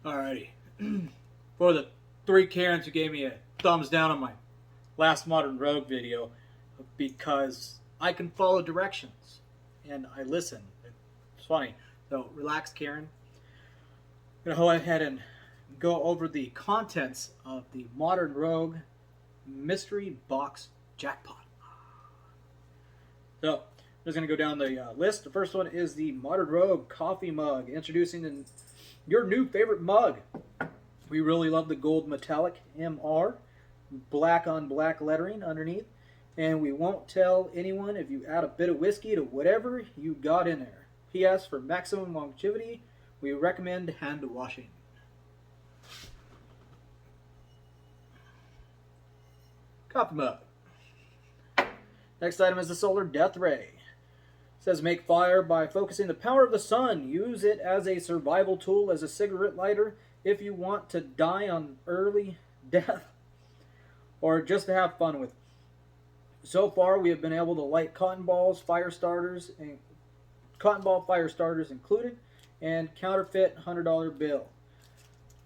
Alrighty. For the 3 Karens who gave me a thumbs down on my last Modern Rogue video, because I can follow directions and I listen. It's funny. So relax, Karen. I'm going to go ahead and go over the contents of the Modern Rogue Mystery Box Jackpot. So, I'm just going to go down the list. The first one is the Modern Rogue Coffee Mug, introducing your new favorite mug. We really love the gold metallic MR, black on black lettering underneath, and we won't tell anyone if you add a bit of whiskey to whatever you got in there. P.S. For maximum longevity, we recommend hand washing. Coffee mug. Next item is the Solar Death Ray. It says make fire by focusing the power of the sun. Use it as a survival tool, as a cigarette lighter, if you want to die on early death or just to have fun with it. So far, we have been able to light cotton balls, fire starters, and cotton ball fire starters included, and counterfeit $100 bill.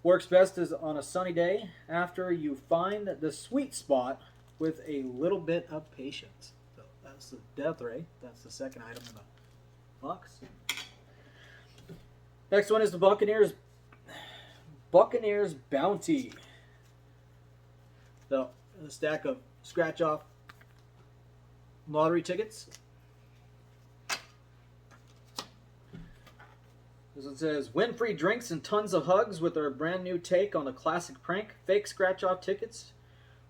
Works best is on a sunny day after you find the sweet spot with a little bit of patience. So that's the Death Ray. That's the second item in the box. Next one is the Buccaneers Bounty. So a stack of scratch-off lottery tickets. This one says, win free drinks and tons of hugs with our brand new take on the classic prank, fake scratch-off tickets.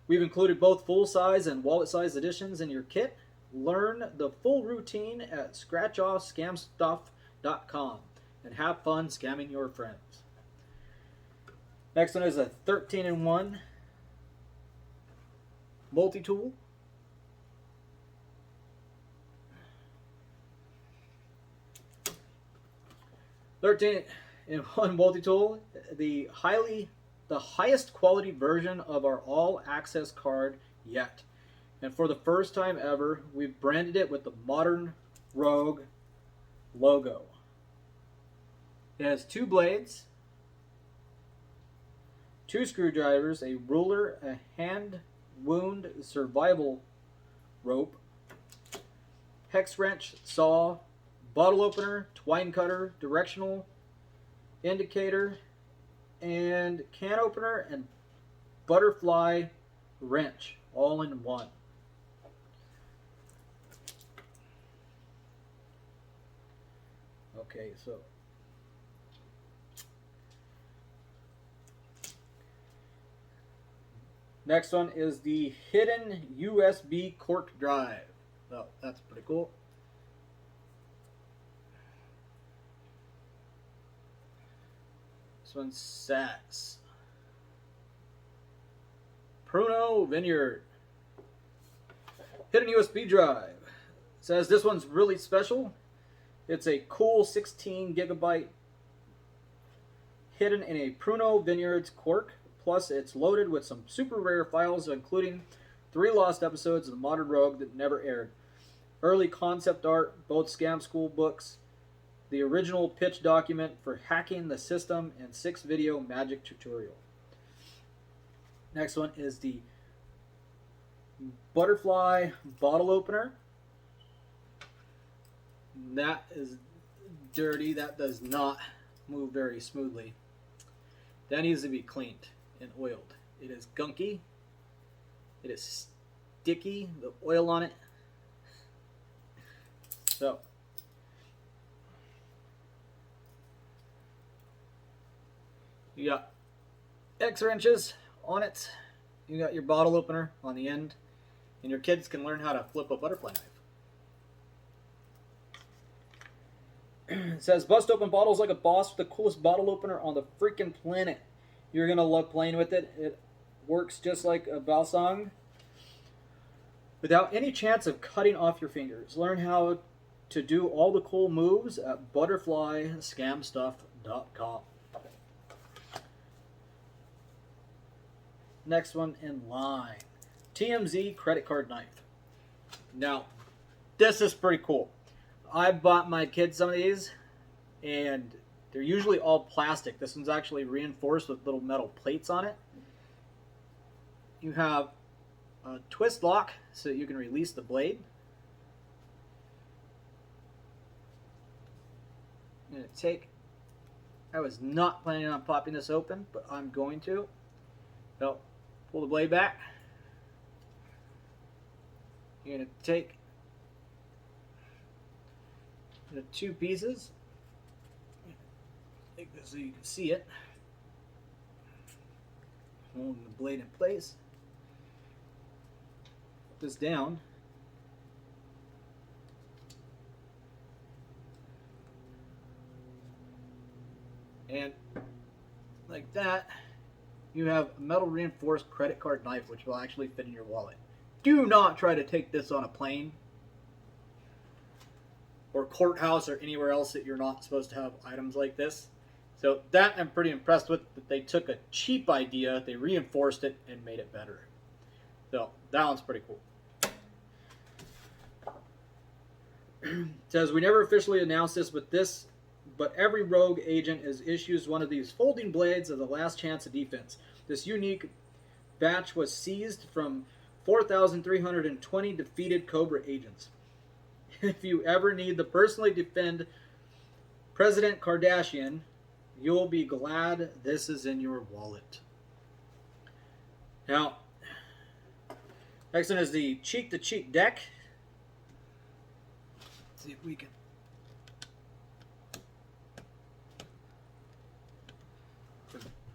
We've included both full-size and wallet-size editions in your kit. Learn the full routine at scratchoffscamstuff.com and have fun scamming your friends. Next one is a 13-in-1 Multitool. 13-in-1 Multitool, the highest quality version of our all-access card yet. And for the first time ever, we've branded it with the Modern Rogue logo. It has 2 blades, 2 screwdrivers, a ruler, a hand wound survival rope, hex wrench, saw, bottle opener, twine cutter, directional indicator, and can opener and butterfly wrench, all in one. Okay, so next one is the hidden USB cork drive. So that's pretty cool. This one's Sats. Pruno Vineyard. Hidden USB drive. It says this one's really special. It's a cool 16 gigabyte hidden in a Pruno Vineyards cork. Plus, it's loaded with some super rare files, including 3 lost episodes of the Modern Rogue that never aired, early concept art, both scam school books, the original pitch document for hacking the system, and 6 video magic tutorial. Next one is the butterfly bottle opener. That is dirty. That does not move very smoothly. That needs to be cleaned and oiled. It is gunky. It is sticky. The oil on it. So you got X wrenches on it. You got your bottle opener on the end, and your kids can learn how to flip a butterfly knife. It says bust open bottles like a boss with the coolest bottle opener on the freaking planet. You're gonna love playing with it. It works just like a balsang without any chance of cutting off your fingers. Learn how to do all the cool moves at butterflyscamstuff.com. Next one in line, TMZ credit card knife. Now, this is pretty cool. I bought my kids some of these, and They're usually all plastic. This one's actually reinforced with little metal plates on it. You have a twist lock so that you can release the blade. I'm going to take, I was not planning on popping this open, but I'm going to. So, pull the blade back. You're going to take the two pieces. Take this so you can see it. Holding the blade in place. Put this down. And like that, you have a metal reinforced credit card knife, which will actually fit in your wallet. Do not try to take this on a plane or courthouse or anywhere else that you're not supposed to have items like this. So that I'm pretty impressed with, that they took a cheap idea, they reinforced it, and made it better. So that one's pretty cool. It says, we never officially announced this, but every rogue agent issues one of these folding blades as a last chance of defense. This unique batch was seized from 4,320 defeated Cobra agents. If you ever need to personally defend President Kardashian, you'll be glad this is in your wallet. Now, next one is the cheek-to-cheek deck. Let's see if we can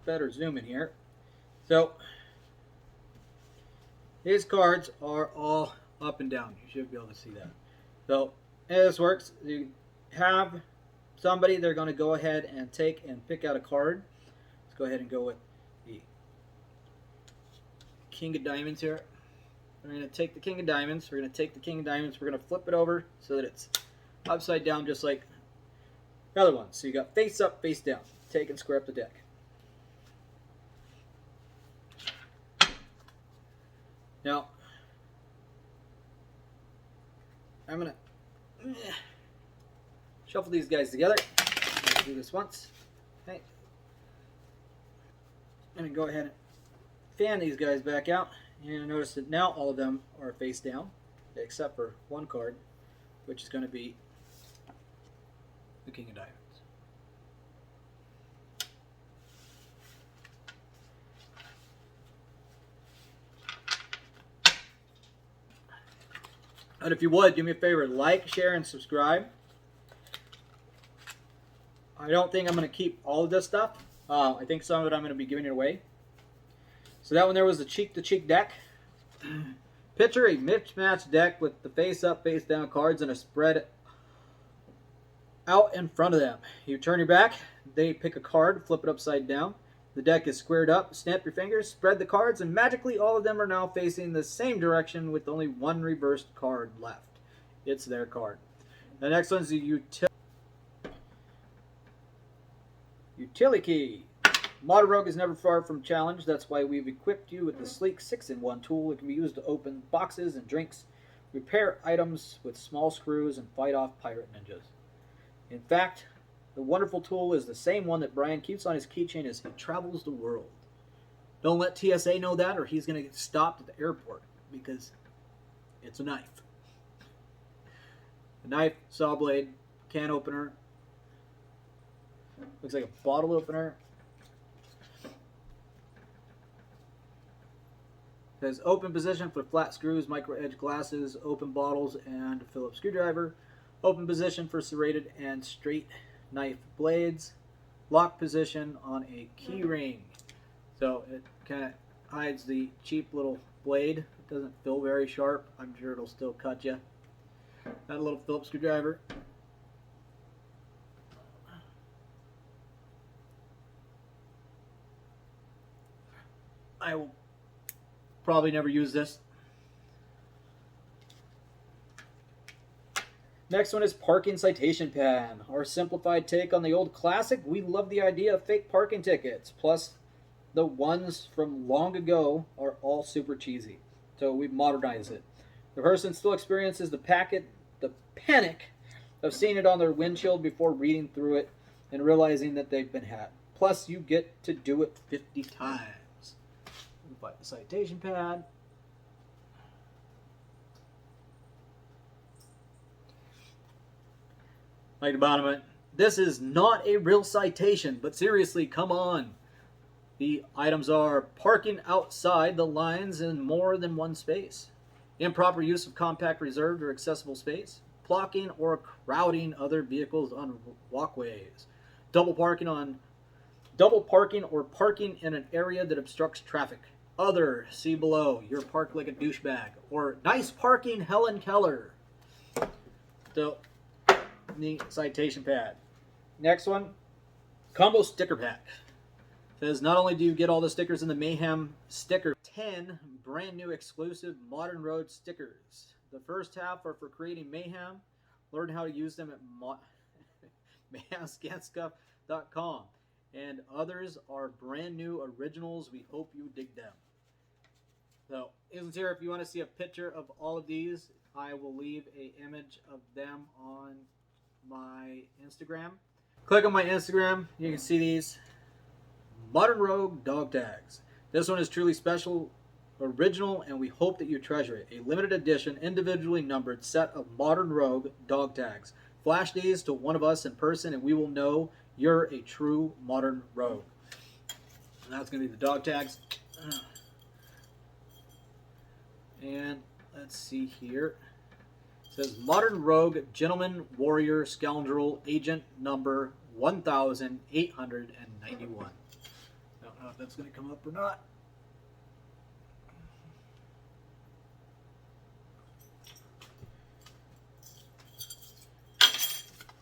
better zoom in here. So, these cards are all up and down. You should be able to see that. So, as this works, you have somebody, they're going to go ahead and take and pick out a card. Let's go ahead and go with the King of Diamonds here. We're going to take the King of Diamonds. We're going to take the King of Diamonds. We're going to flip it over so that it's upside down just like the other one. So you got face up, face down. Take and square up the deck. Now, I'm going to shuffle these guys together. Do this once. Okay. I'm going to go ahead and fan these guys back out. You're going to notice that now all of them are face down, except for one card, which is going to be the King of Diamonds. And if you would, do me a favor, like, share, and subscribe. I don't think I'm going to keep all of this stuff. I think some of it I'm going to be giving it away. So that one there was the cheek-to-cheek deck. Picture a mismatched deck with the face-up, face-down cards and a spread out in front of them. You turn your back, they pick a card, flip it upside down. The deck is squared up, snap your fingers, spread the cards, and magically all of them are now facing the same direction with only one reversed card left. It's their card. The next one's the utility key. Modern Rogue is never far from challenge. That's why we've equipped you with the sleek 6-in-1 tool. It can be used to open boxes and drinks, repair items with small screws, and fight off pirate ninjas. In fact, the wonderful tool is the same one that Brian keeps on his keychain as he travels the world. Don't let TSA know that, or he's going to get stopped at the airport, because it's a knife. A knife, saw blade, can opener. Looks like a bottle opener. It says open position for flat screws, micro edge glasses, open bottles, and Phillips screwdriver. Open position for serrated and straight knife blades. Lock position on a key ring. So it kind of hides the cheap little blade. It doesn't feel very sharp. I'm sure it'll still cut you. Got a little Phillips screwdriver. I will probably never use this. Next one is parking citation pen. Our simplified take on the old classic. We love the idea of fake parking tickets. Plus, the ones from long ago are all super cheesy. So we've modernized it. The person still experiences the panic of seeing it on their windshield before reading through it and realizing that they've been had. Plus, you get to do it 50 times. Buy the citation pad. Like the bottom of it, this is not a real citation, but seriously, come on. The items are parking outside the lines in more than one space, improper use of compact reserved or accessible space, blocking or crowding other vehicles on walkways, double parking or parking in an area that obstructs traffic. Other, see below, you're parked like a douchebag, or nice parking, Helen Keller. So, the citation pad. Next one, combo sticker pack. Says not only do you get all the stickers in the Mayhem sticker, 10 brand new exclusive Modern Road stickers. The first half are for creating mayhem. Learn how to use them at mayhemscanscuff.com. And others are brand new originals. We hope you dig them. So, isn't here if you want to see a picture of all of these, I will leave an image of them on my Instagram. Click on my Instagram, you can see these Modern Rogue dog tags. This one is truly special, original, and we hope that you treasure it. A limited edition, individually numbered set of Modern Rogue dog tags. Flash these to one of us in person and we will know you're a true Modern Rogue. And that's going to be the dog tags. And let's see here. It says Modern Rogue Gentleman Warrior Scoundrel Agent number 1891. Don't know if that's going to come up or not.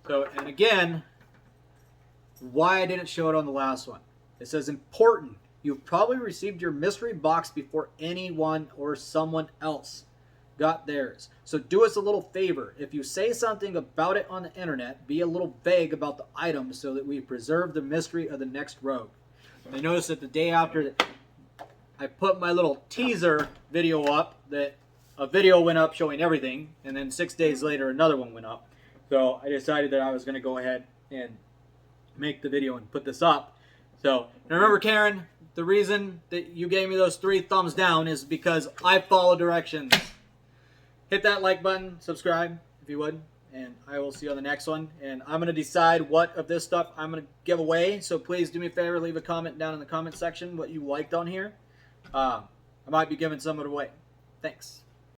So, and again, why I didn't show it on the last one. It says important. You've probably received your mystery box before anyone or someone else got theirs. So do us a little favor. If you say something about it on the internet, be a little vague about the item so that we preserve the mystery of the next rogue. I noticed that the day after that I put my little teaser video up, that a video went up showing everything, and then 6 days later another one went up. So I decided that I was going to go ahead and make the video and put this up. So remember, Karen, the reason that you gave me those 3 thumbs down is because I follow directions. Hit that like button, subscribe if you would, and I will see you on the next one. And I'm going to decide what of this stuff I'm going to give away, so please do me a favor, leave a comment down in the comment section what you liked on here. I might be giving some of it away. Thanks.